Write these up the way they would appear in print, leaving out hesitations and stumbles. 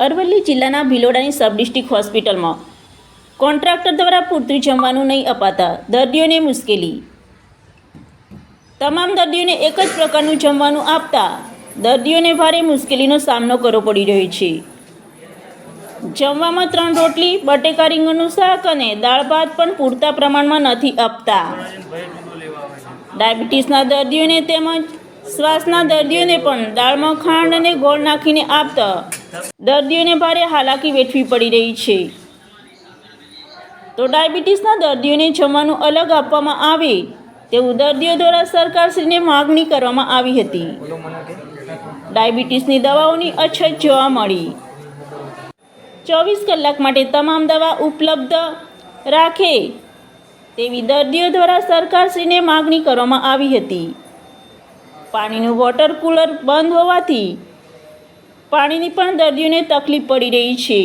અરવલ્લી જિલ્લાના ભિલોડાની sub district હોસ્પિટલમાં contractor દ્વારા પૂરતું જમવાનું નહીં અપાતા દર્દીઓને મુશ્કેલી. તમામ દર્દીઓને એક જ પ્રકારનું જમવાનું આપતા દર્દીઓને ભારે મુશ્કેલીનો સામનો કરવો પડી રહ્યો છે. જમવામાં 3 રોટલી, બટેકા રીંગણનું શાક અને દાળ ભાત પણ પૂરતા પ્રમાણમાં નથી આપતા. ડાયાબિટીસના દર્દીઓને તેમજ શ્વાસના દર્દીઓને પણ દાળમાં ખાંડ અને ગોળ નાખીને આપતા દર્દીઓને ભારે હાલાકી વેઠવી પડી રહી છે. તો ડાયાબિટીસના દર્દીઓને જમવાનું અલગ આપવામાં આવે તેવું દર્દીઓ દ્વારા સરકારશ્રીને માગણી કરવામાં આવી હતી. ડાયાબિટીસની દવાઓની અછત જોવા મળી. 24 કલાક માટે તમામ દવા ઉપલબ્ધ રાખે તેવી દર્દીઓ દ્વારા સરકારશ્રીને માગણી કરવામાં આવી હતી. પાણીનું વોટર કુલર બંધ હોવાથી પાણીની પણ દર્દીઓને તકલીફ પડી રહી છે.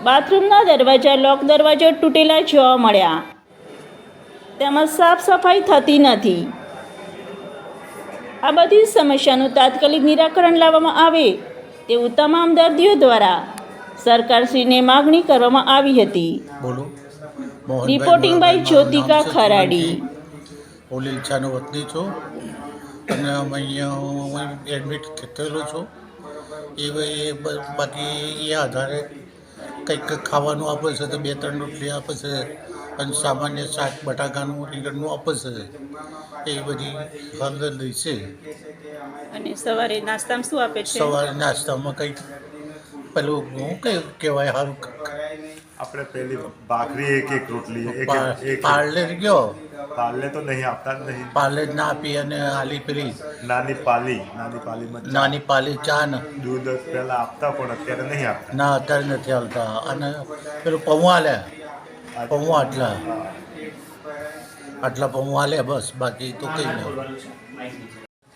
બાથરૂમના દરવાજા લોક દરવાજા તૂટેલા જોવા મળ્યા તેમજ સાફ સફાઈ થતી નથી. આ બધી સમસ્યાનું તાત્કાલિક નિરાકરણ લાવવામાં આવે તેવું તમામ દર્દીઓ દ્વારા સરકારશ્રીને માગણી કરવામાં આવી હતી. Reporting by Jyotika Kharadi. હું લીલછાનો વતની છું અને અહીંયા એડમિટ થયેલો છું. એ બાકી એ આધારે કંઈક ખાવાનું આપે છે તો 2-3 રોટલી આપે છે અને સામાન્ય શાક બટાકાનું રીંગણનું આપે છે. એ બધી હળદર છે. અને સવારે નાસ્તામાં શું આપે છે? સવારે નાસ્તામાં કંઈક પેલું શું કહેવાય સારું આપણે પેલી ભાખરી એક રોટલી એક પાર્લે ગયો પાર્લે તો નહીં આપતા જ નહીં. પાર્લે ના આપી અને આલી પેલી નાની પાલીમાં નાની પાલી ચા ને દૂધ પહેલા આપતા પણ અત્યારે નહીં આપતા. ના અત્યારે નથી આવતા. અને પેલું પૌવા લે પૌવા આટલા પૌવા લે બસ, બાકી તો કંઈ નહીં.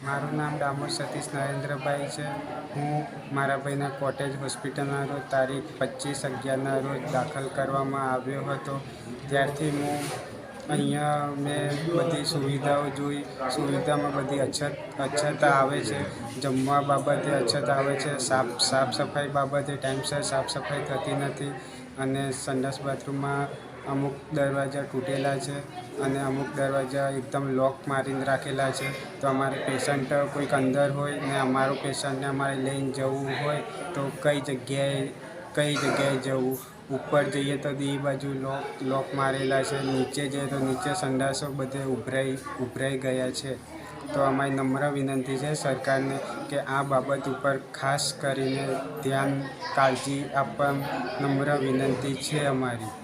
મારું નામ ડામોર સતીશ નરેન્દ્રભાઈ છે. હું મારા ભાઈના કોટેજ હોસ્પિટલના રોજ તારીખ 25/11ના રોજ દાખલ કરવામાં આવ્યો હતો. ત્યારથી હું અહીંયા મેં બધી સુવિધાઓ જોઈ. સુવિધામાં બધી અછત આવે છે. જમવા બાબતે અછત આવે છે. સાફ સફાઈ બાબતે ટાઈમસર સાફ સફાઈ થતી નથી અને સંડાસ બાથરૂમમાં અમુક દરવાજા તૂટેલા છે અને અમુક દરવાજા એકદમ લોક મારીને રાખેલા છે. તો અમારે પેશન્ટ કોઈક અંદર હોય ને અમારું પેશન્ટને અમારે લઈને જવું હોય તો કઈ જગ્યાએ જવું? ઉપર જઈએ તો એ બાજુ લોક મારેલા છે, નીચે જઈએ તો નીચે સંડાસો બધે ઉભરાઈ ગયા છે. તો અમારી નમ્ર વિનંતી છે સરકારને કે આ બાબત ઉપર ખાસ કરીને કાળજી આપવા નમ્ર વિનંતી છે અમારી.